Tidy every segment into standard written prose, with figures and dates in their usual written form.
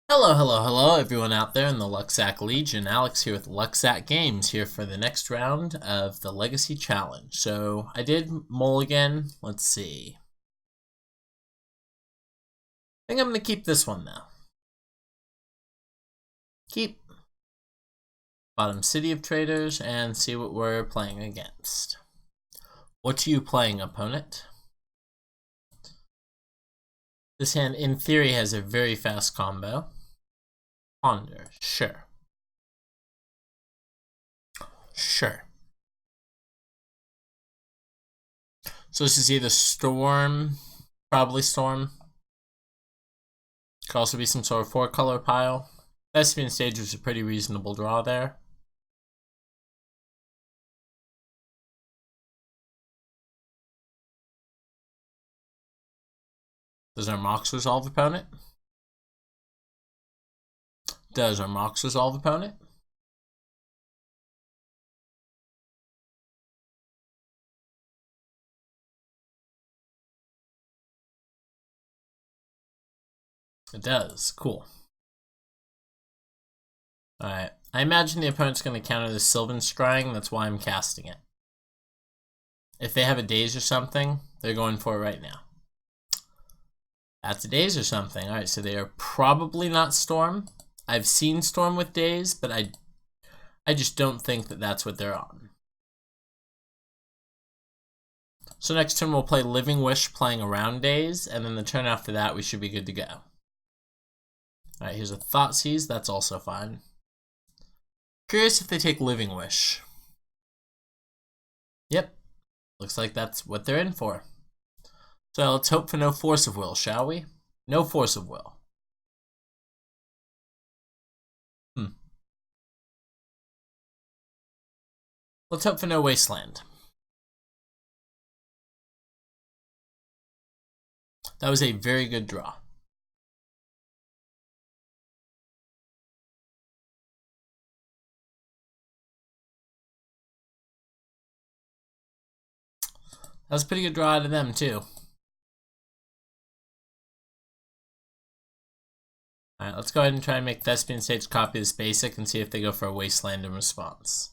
Hello, everyone out there in the Lucksack Legion. Alex here with Lucksack Games, here for the next round of the Legacy Challenge. So, I did Mulligan. Let's see. I think I'm going to keep this one, though. Keep Bottom City of Traders and see what we're playing against. What are you playing, opponent? This hand, in theory, has a very fast combo. Ponder, sure. Sure. So this is either Storm, probably Storm. Could also be some sort of 4-color pile. Thespian Stage was a pretty reasonable draw there. Does our Mox resolve opponent? Does our Mox resolve opponent? It does. Cool. Alright. I imagine the opponent's going to counter the Sylvan Scrying. That's why I'm casting it. If they have a Daze or something, they're going for it right now. That's a Daze or something. Alright, so they are probably not Storm. I've seen Storm with Daze, but I just don't think that that's what they're on. So next turn we'll play Living Wish playing around Daze, and then the turn after that we should be good to go. Alright, here's a Thoughtseize, that's also fine. Curious if they take Living Wish. Yep, looks like that's what they're in for. So let's hope for no Force of Will, shall we? No Force of Will. Let's hope for no Wasteland. That was a very good draw. That was a pretty good draw out of them, too. Alright, let's go ahead and try and make Thespian Stage copy this basic and see if they go for a Wasteland in response.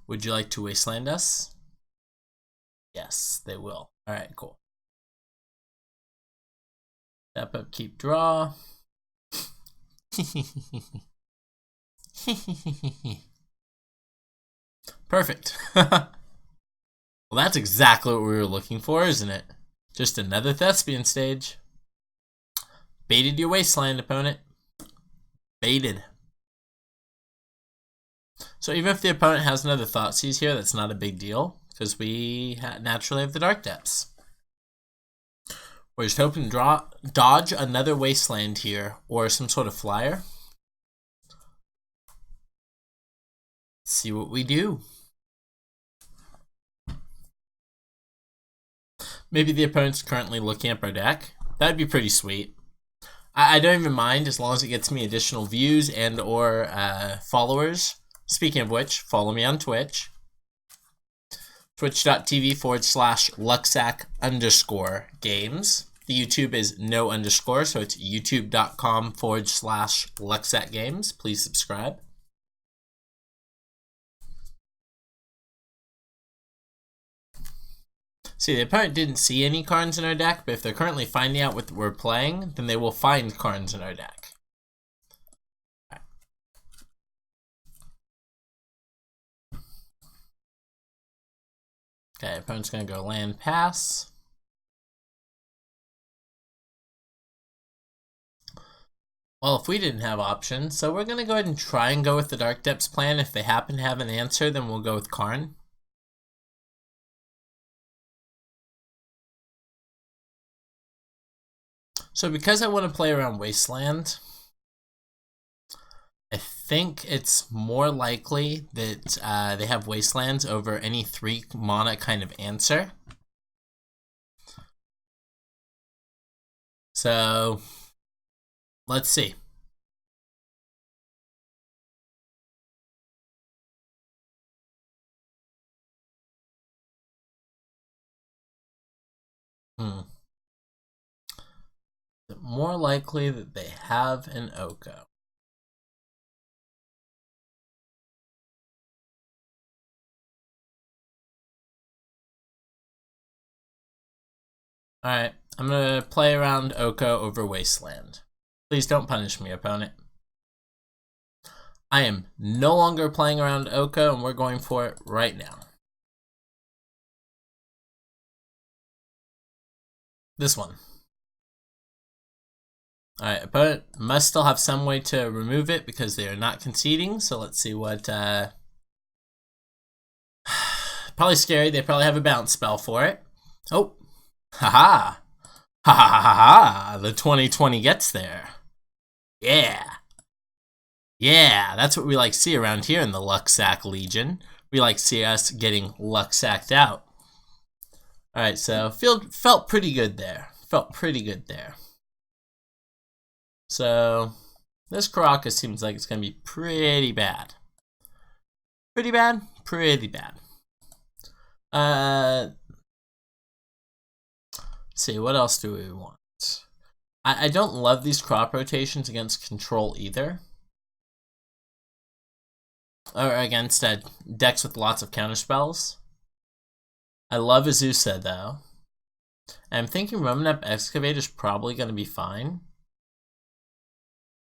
Would you like to Wasteland us? Yes, they will. Alright, cool. Step up, keep draw. Perfect. Well, that's exactly what we were looking for, isn't it? Just another Thespian Stage. Baited your Wasteland, opponent. Baited. So even if the opponent has another Thoughtseize here, that's not a big deal, because we naturally have the Dark Depths. We're just hoping to dodge another Wasteland here, or some sort of flyer. Let's see what we do. Maybe the opponent's currently looking up our deck. That'd be pretty sweet. I don't even mind as long as it gets me additional views and or followers. Speaking of which, follow me on Twitch. Twitch.tv/Lucksack_games. The YouTube is no underscore, so it's youtube.com/Lucksack games. Please subscribe. See, the opponent didn't see any Karns in our deck, but if they're currently finding out what we're playing, then they will find Karns in our deck. Right. Okay, opponent's going to go land pass. Well, if we didn't have options, so we're going to go ahead and try and go with the Dark Depths plan. If they happen to have an answer, then we'll go with Karn. So because I want to play around Wasteland, I think it's more likely that they have Wastelands over any 3 mana kind of answer. So let's see. more likely that they have an Oko. Alright, I'm gonna play around Oko over Wasteland. Please don't punish me, opponent. I am no longer playing around Oko, and we're going for it right now. This one. Alright, opponent must still have some way to remove it because they are not conceding, so let's see what, probably scary, they probably have a bounce spell for it. Oh, haha, ha ha ha ha, the 2020 gets there. Yeah. Yeah, that's what we like to see around here in the Lucksack Legion. We like to see us getting Lucksacked out. Alright, so felt pretty good there. Felt pretty good there. So, this Caracas seems like it's going to be pretty bad. Pretty bad? Pretty bad. Let's see, what else do we want? I don't love these crop rotations against control either. Or against decks with lots of counterspells. I love Azusa though. And I'm thinking Romanep Excavate is probably going to be fine.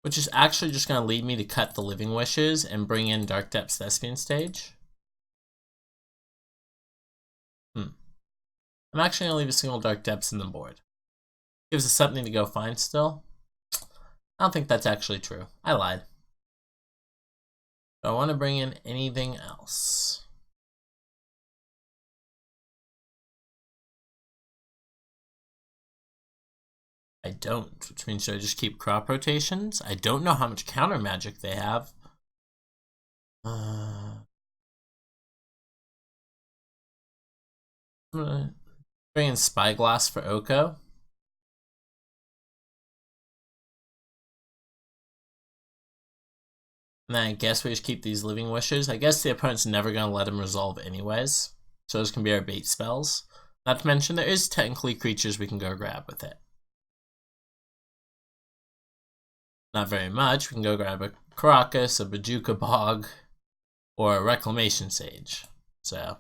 Which is actually just going to lead me to cut the Living Wishes and bring in Dark Depths Thespian Stage. I'm actually going to leave a single Dark Depths in the board. Gives us something to go find still. I don't think that's actually true. I lied. Do I want to bring in anything else? I don't, which means should I just keep crop rotations? I don't know how much counter magic they have. I'm gonna bring in Spyglass for Oko. And then I guess we just keep these Living Wishes. I guess the opponent's never going to let him resolve anyways. So those can be our bait spells. Not to mention there is technically creatures we can go grab with it. Not very much. We can go grab a Caracas, a Bajuka Bog, or a Reclamation Sage. So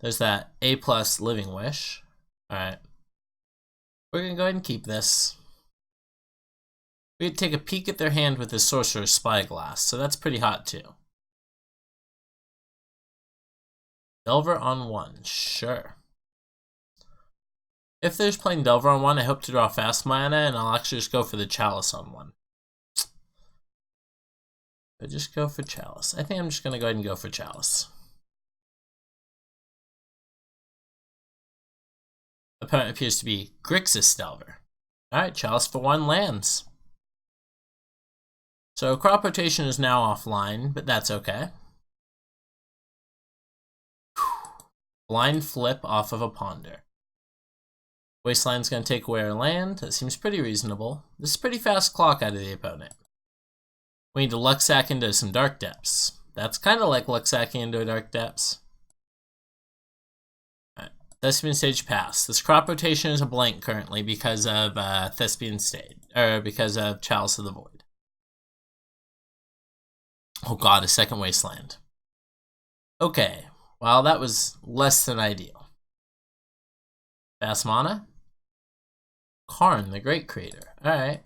there's that A+ Living Wish. Alright. We're going to go ahead and keep this. We could take a peek at their hand with this Sorcerer's Spyglass, so that's pretty hot too. Delver on 1, sure. If there's playing Delver on 1, I hope to draw fast mana, and I'll actually just go for the Chalice on 1. But just go for Chalice. I think I'm just going to go ahead and go for Chalice. Opponent appears to be Grixis Delver. Alright, Chalice for 1 lands. So crop rotation is now offline, but that's okay. Blind flip off of a Ponder. Wasteland's going to take away our land. That seems pretty reasonable. This is pretty fast clock out of the opponent. We need to Lucksack into some Dark Depths. That's kind of like Lucksacking into a Dark Depths. Alright, Thespian Stage pass. This crop rotation is a blank currently because of Thespian Stage, or because of Chalice of the Void. Oh god, a second Wasteland. Okay, well that was less than ideal. Fast mana? Karn, the Great Creator. Alright.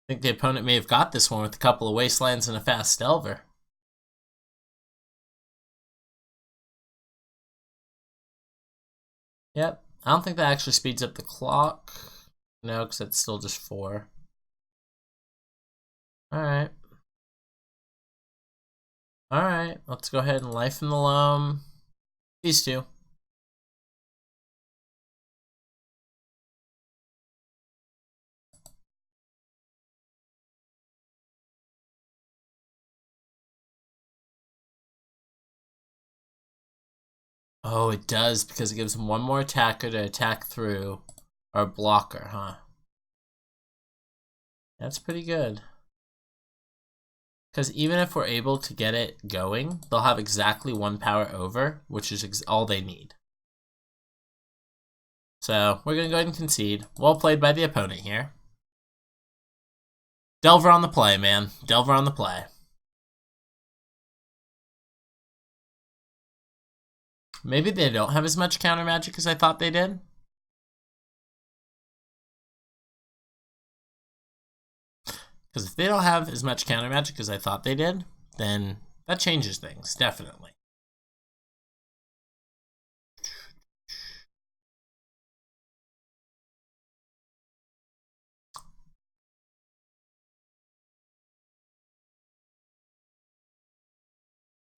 I think the opponent may have got this one with a couple of Wastelands and a fast Delver. Yep, I don't think that actually speeds up the clock. No, because that's still just 4. Alright. Alright, let's go ahead and Life in the Loam. These two. Oh, it does, because it gives them one more attacker to attack through our blocker, huh? That's pretty good. Because even if we're able to get it going, they'll have exactly 1 power over, which is all they need. So we're going to go ahead and concede. Well played by the opponent here. Delver on the play, man. Delver on the play. Maybe they don't have as much counter magic as I thought they did. Because if they don't have as much counter magic as I thought they did, then that changes things, definitely.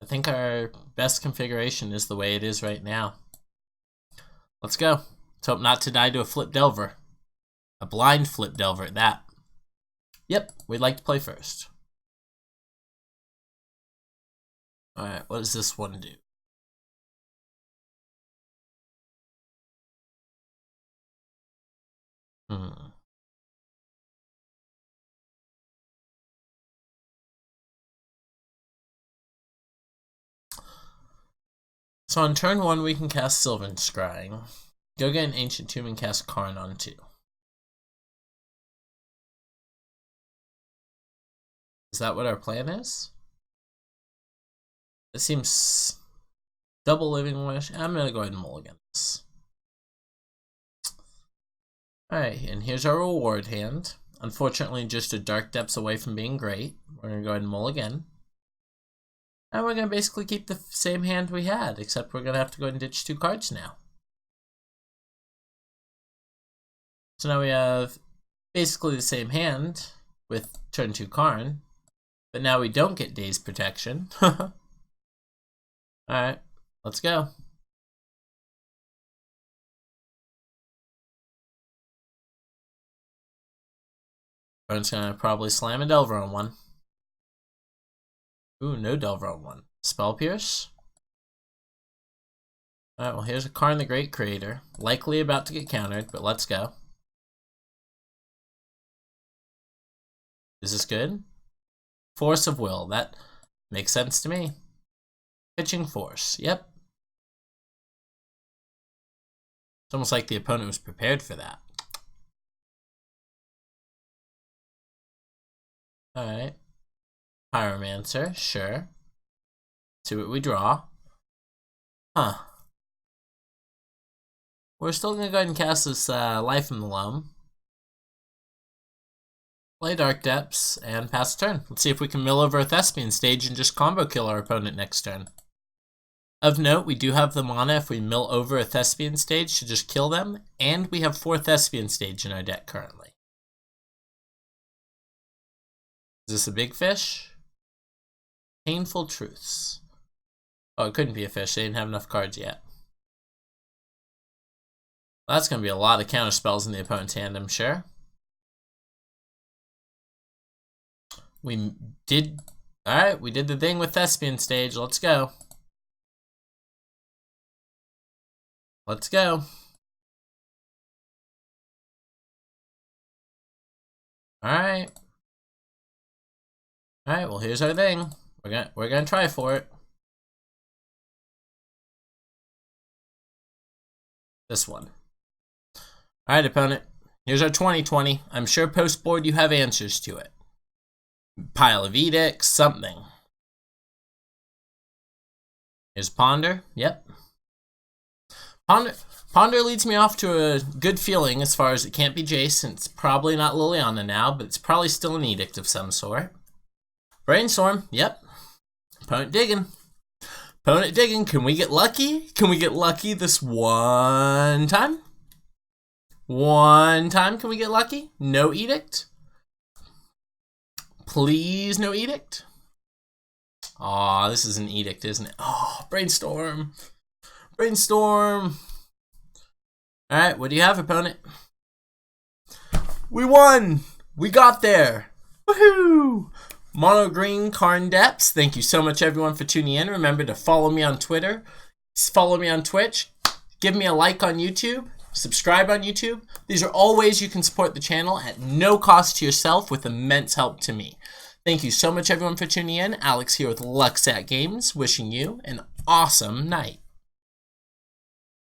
I think our best configuration is the way it is right now. Let's go. Let's hope not to die to a flip Delver. A blind flip Delver at that. Yep, we'd like to play first. Alright, what does this one do? So on turn 1, we can cast Sylvan Scrying. Go get an Ancient Tomb and cast Karn on 2. Is that what our plan is? It seems double Living Wish. I'm going to go ahead and mulligan this. Alright, and here's our reward hand. Unfortunately, just a Dark Depths away from being great. We're going to go ahead and mulligan. And we're going to basically keep the same hand we had, except we're going to have to go ahead and ditch 2 cards now. So now we have basically the same hand with turn 2 Karn. But now we don't get Dazed Protection. Alright, let's go. Opponent's gonna probably slam a Delver on 1. Ooh, no Delver on 1. Spell Pierce. Alright, well here's a Karn the Great Creator. Likely about to get countered, but let's go. Is this good? Force of Will. That makes sense to me. Pitching Force. Yep. It's almost like the opponent was prepared for that. Alright. Pyromancer. Sure. See what we draw. Huh. We're still going to go ahead and cast this Life in the Loam. Play Dark Depths, and pass the turn. Let's see if we can mill over a Thespian Stage and just combo kill our opponent next turn. Of note, we do have the mana if we mill over a Thespian Stage to just kill them, and we have 4 Thespian Stage in our deck currently. Is this a big fish? Painful Truths. Oh, it couldn't be a fish. They didn't have enough cards yet. Well, that's going to be a lot of counter spells in the opponent's hand, I'm sure. We did... Alright, we did the thing with Thespian Stage. Let's go. Let's go. Alright. Alright, well here's our thing. We're gonna try for it. This one. Alright, opponent. Here's our 2020. I'm sure post-board you have answers to it. Pile of Edicts, something. Here's Ponder. Yep. Ponder leads me off to a good feeling as far as it can't be Jace. It's probably not Liliana now, but it's probably still an Edict of some sort. Brainstorm. Yep. Opponent digging. Opponent digging. Can we get lucky? Can we get lucky this one time? One time, can we get lucky? No Edict? Please, no Edict? Aw, this is an Edict, isn't it? Oh, Brainstorm. Brainstorm. Alright, what do you have, opponent? We won! We got there! Woohoo! Mono Green Karn Depths. Thank you so much, everyone, for tuning in. Remember to follow me on Twitter. Follow me on Twitch. Give me a like on YouTube. Subscribe on YouTube. These are all ways you can support the channel at no cost to yourself with immense help to me. Thank you so much, everyone, for tuning in. Alex here with Lucksack Games, wishing you an awesome night.